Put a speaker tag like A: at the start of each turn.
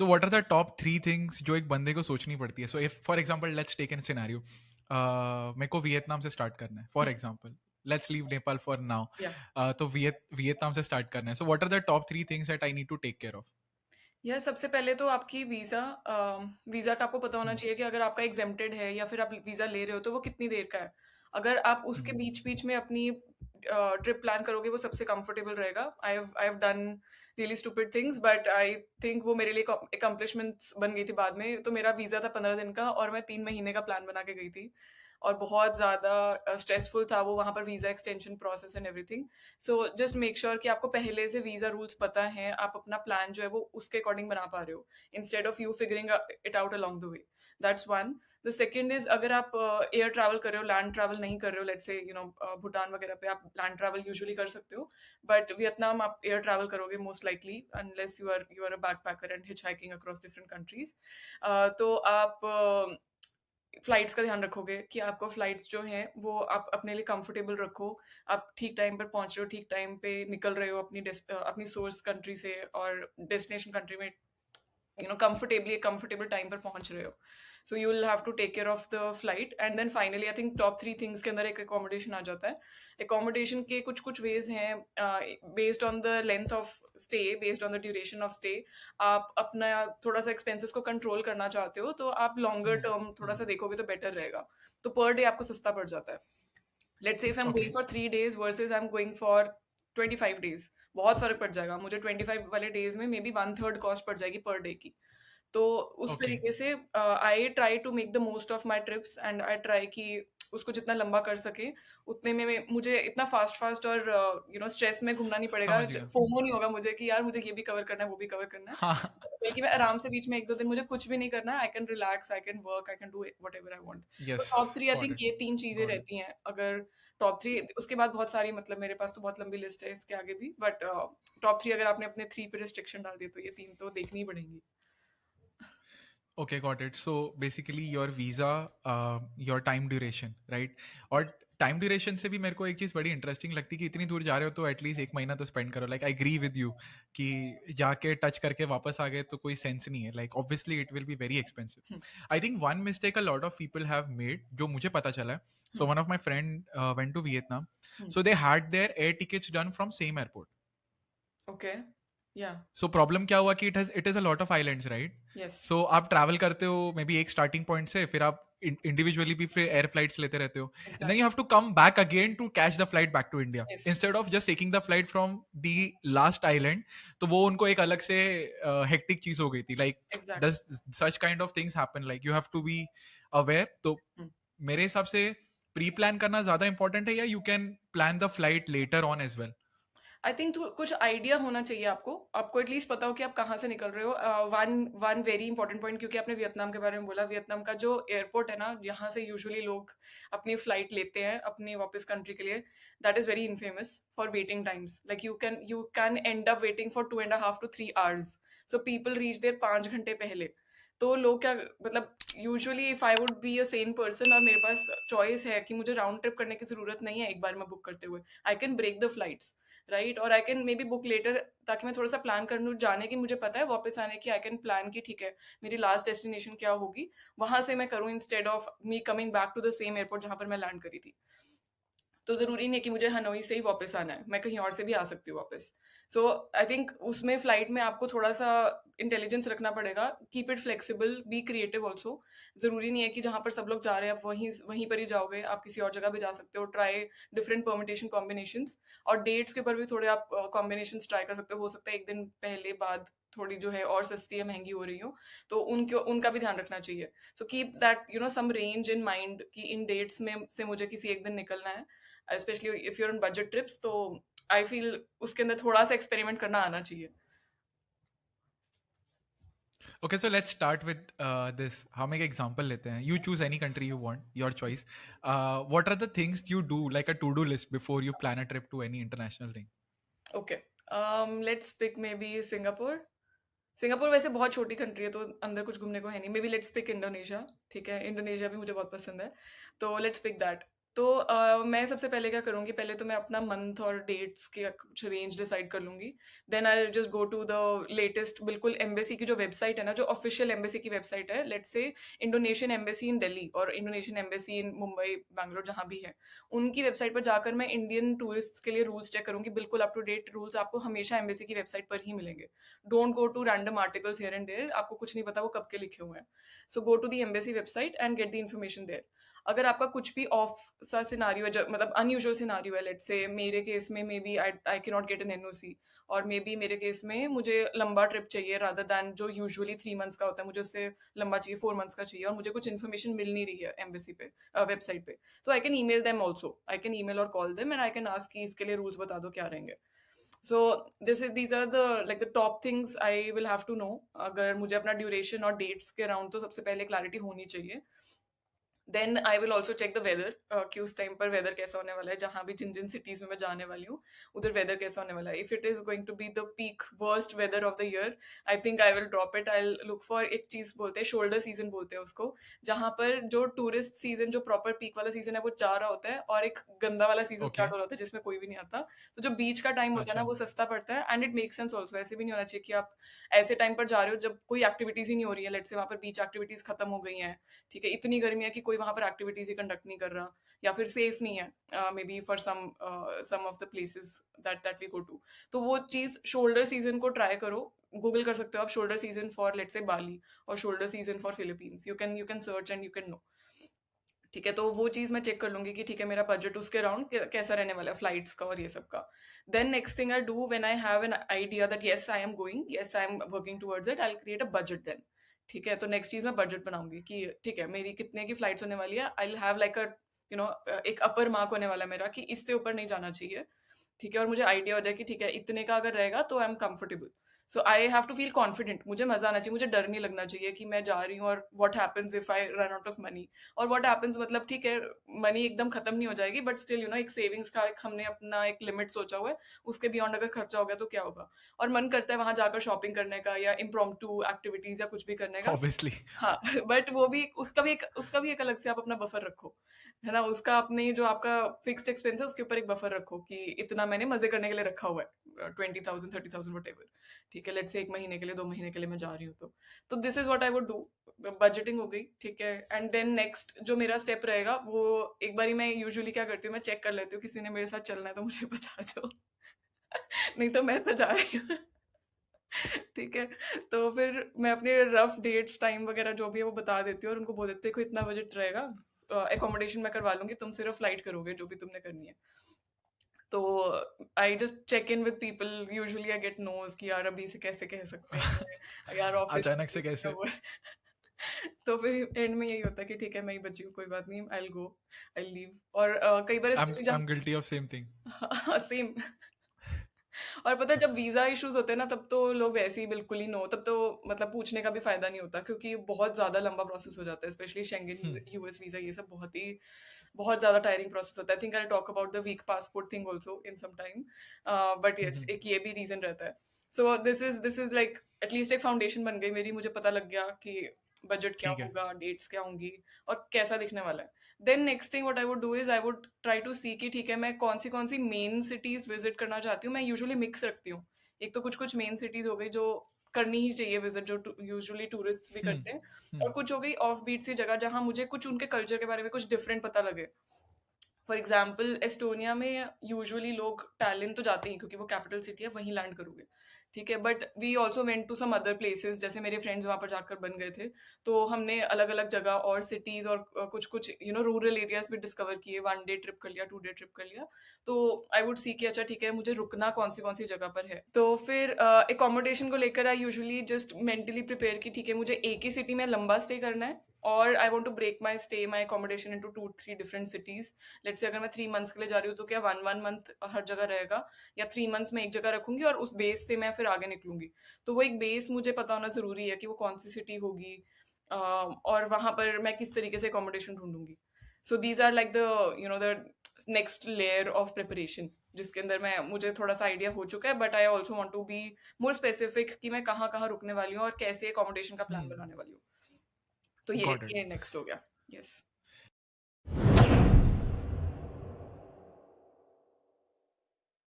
A: तो what are the top 3 things जो एक बंदे को सोचनी पड़ती है? So if for example let's take an scenario, मेरे को वियतनाम से स्टार्ट करना है for example, let's leave Nepal for now.
B: या
A: तो वियतनाम से स्टार्ट करना है, so what are the top 3 things that I need to take care of?
B: यार सबसे पहले तो आपकी वीज़ा का आपको पता होना चाहिए कि अगर आपका एग्जेम्प्टेड है या फिर आप वीज़ा ले रहे हो तो वो कितनी देर का है। अगर आप उसके बीच-बीच में अपनी ट्रिप प्लान करोगे वो सबसे कंफर्टेबल रहेगा। I have done really stupid things but I think वो मेरे लिए अकम्प्लिशमेंट्स बन गई थी बाद में। तो मेरा वीज़ा था 15 दिन का और मैं 3 महीने का प्लान बना के गई थी और बहुत ज़्यादा स्ट्रेसफुल था वो वहाँ पर visa extension process and everything. So just make sure कि आपको पहले से वीज़ा रूल्स पता हैं, आप अपना प्लान जो है वो उसके अकॉर्डिंग बना पा रहे हो, instead of you figuring it out along the way. That's one. The second is अगर आप एयर ट्रैवल कर रहे हो, लैंड ट्रैवल नहीं कर रहे हो, लेट्स से भूटान वगैरह पे आप लैंड ट्रैवल यूजुअली कर सकते हो, बट वियतनाम आप एयर ट्रैवल करोगे most likely unless you are a backpacker and hitchhiking across different countries. तो आप फ्लाइट्स का ध्यान रखोगे कि आपको फ्लाइट्स जो हैं वो आप अपने लिए कंफर्टेबल रखो। आप ठीक टाइम पर पहुंच रहे हो, ठीक टाइम पे निकल रहे हो अपनी सोर्स कंट्री से और डेस्टिनेशन कंट्री में कंफर्टेबली एक कंफर्टेबल टाइम पर पहुंच रहे हो। So you will have to take care of the flight and then finally I think top 3 things के अंदर एक अकोमोडेशन आ जाता है। अकोमोडेशन के कुछ कुछ वेज हैं, based on the length of stay, based on the duration of stay. आप अपना थोड़ा सा एक्सपेंसेस को कंट्रोल करना चाहते हो तो आप लॉन्गर टर्म थोड़ा सा देखोगे तो बेटर रहेगा। तो पर डे आपको सस्ता पड़ जाता है। लेट्स से if I am going
A: okay.
B: For 3 days versus I am going for 25 days, बहुत फर्क पड़ जाएगा मुझे। 25 वाले डेज में मे बी 1/3 कॉस्ट पड़ जाएगी पर डे की। तो उस
A: ओके।
B: तरीके से I try to make the most of my trips and I try कि उसको जितना लंबा कर सके उतने में मुझे इतना फास्ट फास्ट और स्ट्रेस में घूमना नहीं पड़ेगा।
A: समझ गया।
B: फोमो नहीं होगा मुझे कि यार मुझे ये भी कवर करना है वो भी कवर करना है।
A: हाँ।
B: बल्कि मैं आराम से बीच में 1-2 दिन मुझे कुछ भी नहीं करना है। I can relax, I can work, I can do whatever I want. तो
A: yes.
B: Top 3 I
A: got
B: think
A: it.
B: ये 3 चीजें
A: गॉट इट।
B: रहती हैं। अगर टॉप 3 उसके बाद बहुत सारी, मतलब मेरे पास तो बहुत लंबी लिस्ट है इसके आगे भी, बट टॉप 3 अगर आपने अपने 3 पे रिस्ट्रिक्शन डाल दिए तो ये 3 तो देखनी ही पड़ेंगी।
A: Okay, got it. So basically your visa, your time duration, right? और
B: यस।
A: टाइम ड्यूरेशन से भी मेरे को एक चीज़ बड़ी इंटरेस्टिंग लगती है कि इतनी दूर जा रहे हो तो एटलीस्ट 1 महीना तो स्पेंड करो। Like I agree with you कि जाके टच करके वापस आ गए तो कोई सेंस नहीं है। Like obviously it will be very expensive. I think one mistake a lot of people have made, जो मुझे पता चला है। So one of my friend went to Vietnam, so they had their air tickets done from same airport.
B: Okay. Yeah.
A: So problem क्या हुआ कि it is a lot of islands, right?
B: Yes.
A: So आप travel करते हो maybe एक starting point से, फिर आप इंडिविजुअली भी फिर एयर फ्लाइट्स लेते रहते हो, and then you have
B: exactly.
A: To come back again to catch the flight back to India
B: yes.
A: Instead of just taking the flight from the last island. तो वो उनको एक अलग से हेक्टिक चीज हो गई थी। Like
B: exactly.
A: Does such kind of things happen, like you have to be aware. तो मेरे हिसाब से प्री प्लान करना ज्यादा इंपॉर्टेंट है, या you can plan the flight later on as well?
B: I think कुछ आइडिया होना चाहिए आपको। आपको एटलीस्ट पता हो कि आप कहाँ से निकल रहे हो। One one very important point, क्योंकि आपने वियतनाम के बारे में बोला, वियतनाम का जो एयरपोर्ट है ना, यहाँ से यूजुअली लोग अपनी फ्लाइट लेते हैं अपनी वापस कंट्री के लिए, that is very infamous for waiting times. Like you can end up waiting for 2.5 to 3 hours। So people reach there 5 घंटे पहले। तो लोग क्या, मतलब usually if I would be a same person और मेरे पास चॉइस है कि मुझे राउंड ट्रिप करने की जरूरत नहीं है एक बार में बुक करते हुए, I can break the flights, right? और I can maybe book later, ताकि मैं थोड़ा सा प्लान कर लूँ जाने की, मुझे पता है वापस आने की। आई कैन प्लान की ठीक है मेरी लास्ट डेस्टिनेशन क्या होगी, वहां से मैं करूँ instead of me coming back to the same airport जहां पर मैं लैंड करी थी। तो ज़रूरी नहीं है कि मुझे हनोई से ही वापस आना है, मैं कहीं और से भी आ सकती हूँ वापस। सो आई थिंक उसमें फ्लाइट में आपको थोड़ा सा इंटेलिजेंस रखना पड़ेगा। Keep it flexible, be creative also. ज़रूरी नहीं है कि जहाँ पर सब लोग जा रहे हैं आप वहीं वहीं पर ही जाओगे, आप किसी और जगह भी जा सकते हो। ट्राई डिफरेंट परमिटेशन कॉम्बिनेशंस, और डेट्स के ऊपर भी थोड़े आप कॉम्बिनेशंस ट्राई कर सकते हो सकता है एक दिन पहले बाद थोड़ी जो है और सस्ती या महंगी हो रही हो, तो उनका भी ध्यान रखना चाहिए। So keep that some range in mind कि इन डेट्स में से मुझे किसी एक दिन निकलना है, specially if you're on budget trips. तो आई फील उसके अंदर थोड़ा सा एक्सपेरिमेंट करना आना चाहिए।
A: Okay, so let's start with this. हम एक example लेते हैं. You choose any country you want, your choice. What are the things you do, like a to-do list, before you plan a trip to any international thing?
B: Okay, let's pick maybe Singapore. Singapore वैसे बहुत छोटी country है तो अंदर कुछ घूमने को है नहीं। Maybe let's pick Indonesia. ठीक है, इंडोनेशिया भी मुझे बहुत पसंद है, तो लेट्स पिक दैट। तो मैं सबसे पहले क्या करूँगी, पहले तो मैं अपना मंथ और डेट्स के कुछ रेंज डिसाइड कर लूँगी। Then I will just go to the latest, बिल्कुल एम्बेसी की जो वेबसाइट है ना, जो ऑफिशियल एम्बेसी की वेबसाइट है, let's say Indonesian embassy in Delhi और Indonesian embassy in Mumbai, Bangalore, जहाँ भी है, उनकी वेबसाइट पर जाकर मैं इंडियन टूरिस्ट्स के लिए रूल्स चेक करूँगी। बिल्कुल अप टू डेट रूल्स आपको हमेशा एम्बेसी की वेबसाइट पर ही मिलेंगे। Don't go to random articles here and there, आपको कुछ नहीं पता वो कब के लिखे हुए हैं। So go to the embassy website and get the information there. अगर आपका कुछ भी ऑफ सा सिनारियो है, मतलब अनयूजुअल सिनारियो है, लेट्स से मेरे केस में maybe I I can not get an NOC, और मे बी मेरे केस में मुझे लंबा ट्रिप चाहिए रादर दैन जो यूजुअली 3 मंथ्स का होता है, मुझे उससे लंबा चाहिए, 4 मंथ्स का चाहिए, और मुझे कुछ इन्फॉर्मेशन मिल नहीं रही है एम्बेसी पे, वेबसाइट पे, तो I can email them also, I can email और call them and I can ask कि इसके लिए रूल्स बता दो क्या रहेंगे। So these are the like the top things I will have to know. अगर मुझे अपना ड्यूरेशन और डेट्स के अराउंड तो सबसे पहले क्लैरिटी होनी चाहिए। Then I will also check the weather, कि उस टाइम पर वेदर कैसा होने वाला है, जहाँ भी जिन जिन सिटीज में मैं जाने वाली हूँ उधर वेदर कैसा होने वाला है। If it is going to be the peak worst weather of the year, I think I will drop it. I look for, एक चीज बोलते हैं शोल्डर सीजन बोलते हैं उसको, जहाँ पर जो टूरिस्ट सीजन, जो प्रॉपर पीक वाला सीजन है वो जा रहा होता है, और एक गंदा वाला सीजन
A: ओके।
B: स्टार्ट हो रहा होता है जिसमें कोई भी नहीं आता। तो जो बीच का टाइम होता है ना
A: अच्छा।
B: वो सस्ता पड़ता है, and it make sense also. ऐसे भी नहीं होना चाहिए कि आप ऐसे टाइम पर जा रहे हो जब कोई एक्टिविटीज ही नहीं हो रही है, लेट्स से वहां पर बीच एक्टिविटीज खत्म हो गई हैं, ठीक है, इतनी गर्मी है कि कोई वहां पर एक्टिविटीज ही कंडक्ट नहीं कर रहा, या फिर सेफ नहीं है maybe for some of the places that we go to. तो वो चीज शोल्डर सीजन को ट्राई करो। गूगल कर सकते हो आप shoulder season for let's say Bali और shoulder season for Philippines, you can search and you can know. ठीक है, तो वो चीज़ मैं चेक कर लूँगी कि ठीक है मेरा बजट उसके अराउंड कैसा रहने वाला है, फ्लाइट्स का और ये सब का। Then next thing I do when I have an idea that yes I am going, yes I am working towards it, I will create a budget then. ठीक है, तो नेक्स्ट चीज़ मैं बजट बनाऊँगी कि ठीक है मेरी कितने की फ्लाइट्स होने वाली है, आई will have like a you know एक अपर मार्क होने वाला है मेरा कि इससे ऊपर नहीं जाना चाहिए। ठीक है, और मुझे आइडिया हो जाए कि ठीक है इतने का अगर रहेगा तो I am comfortable. So I have to feel confident, मुझे मजा आना चाहिए, मुझे डर नहीं लगना चाहिए कि मैं जा रही हूँ और what happens if I run out of money. और व्हाट हैपेंस मतलब ठीक है मनी एकदम खत्म नहीं हो जाएगी, बट स्टिल एक सेविंग्स का एक हमने अपना एक लिमिट सोचा हुआ है, उसके बियॉन्ड अगर खर्चा हो गया तो क्या होगा। और मन करता है वहां जाकर शॉपिंग करने का या इम्प्रॉम्प्टू एक्टिविटीज या कुछ भी करने का।
A: ऑब्वियसली।
B: हाँ बट वो भी उसका भी एक अलग से आप अपना बफर रखो, है ना, उसका अपने जो आपका फिक्स्ड एक्सपेंस है उसके ऊपर एक बफर रखो कि इतना मैंने मजे करने के लिए रखा हुआ है, 20,000 30,000 वट एवर। ठीक है, लेट्स से 1 महीने के लिए 2 महीने के लिए मैं जा रही हूँ, तो this is what I would do. Budgeting हो गई, ठीक है, एंड देन नेक्स्ट जो मेरा स्टेप रहेगा वो, एक बारी मैं यूजुअली क्या करती हूँ, मैं चेक कर लेती हूँ किसी ने मेरे साथ चलना है तो मुझे बता दो नहीं तो मैं तो जा रही हूँ ठीक है, तो फिर मैं अपने रफ डेट्स टाइम वगैरह जो भी है वो बता देती हूँ और उनको बोल देती हूँ देखो इतना बजट रहेगा, एकोमोडेशन मैं करवा लूंगी, तुम सिर्फ फ्लाइट करोगे जो भी तुमने करनी है। तो I just check in with people, usually I get knows कि यार अभी से कैसे कह सकते हैं यार ऑफिस
A: अचानक से कैसे?
B: तो फिर एंड में यही होता है कि ठीक है मैं ही बची हूँ, कोई बात नहीं, आई गो, आई लीव। और कई बार
A: I
B: specially
A: am guilty of same thing.
B: जब सेम और पता है जब वीजा इश्यूज होते हैं ना तब तो लोग वैसे ही बिल्कुल ही नो, तब तो मतलब पूछने का भी फायदा नहीं होता क्योंकि बहुत ज्यादा लंबा प्रोसेस हो जाता है, स्पेशली शेंगन यूएस वीजा, ये सब बहुत ज्यादा टायरिंग प्रोसेस होता है। I think I talk about the week passport thing also in some time, but yes एक ये भी रीजन रहता है। So this is like at least एक फाउंडेशन बन गई मेरी, मुझे पता लग गया कि बजट क्या
A: ठीक है।
B: होगा, डेट्स क्या होंगी और कैसा दिखने वाला है। Then next thing what I would do is I would try to see कि ठीक है मैं कौन सी मेन सिटीज विजिट करना चाहती हूँ। मैं यूजुअली मिक्स रखती हूँ, एक तो कुछ कुछ मेन सिटीज हो गई जो करनी ही चाहिए विजिट, जो यूजुअली टूरिस्ट भी
A: हम्म।
B: करते हैं, और
A: हम्म।
B: कुछ हो गई ऑफ बीट सी जगह जहाँ मुझे कुछ उनके कल्चर के बारे में कुछ डिफरेंट पता लगे। फॉर एग्जाम्पल एस्टोनिया में यूजुअली लोग टैलिन तो जाते हैं क्योंकि वो कैपिटल सिटी है, वहीं लैंड करोगे, ठीक है, but we also went to some other places, जैसे मेरे फ्रेंड्स वहाँ पर जाकर बन गए थे, तो हमने अलग अलग जगह और सिटीज और कुछ कुछ रूरल एरियाज भी डिस्कवर किए, 1 डे ट्रिप कर लिया, 2 डे ट्रिप कर लिया। तो आई वुड सी कि अच्छा ठीक है मुझे रुकना कौन सी जगह पर है। तो फिर एकोमोडेशन को लेकर I usually just mentally prepare कि ठीक है मुझे एक ही सिटी में लंबा स्टे करना है, और I want to break my stay my accommodation into 2-3 different cities. Let's say अगर मैं 3 मंथ्स के लिए जा रही हूँ तो क्या 1 मंथ हर जगह रहेगा, या 3 मंथ्स में एक जगह रखूंगी और उस बेस से मैं फिर आगे निकलूंगी। तो वो एक बेस मुझे पता होना जरूरी है कि वो कौन सी सिटी होगी, और वहां पर मैं किस तरीके से अकोमोडेशन ढूंढूंगी। So these are like the next layer of preparation, जिसके अंदर मैं मुझे थोड़ा सा आइडिया हो चुका है, but I also want to be more specific कि मैं कहाँ कहाँ रुकने वाली हूँ और कैसे अकोमोडेशन का प्लान बनाने वाली हूँ। तो ये
A: गॉट इट।
B: ये नेक्स्ट हो गया। यस।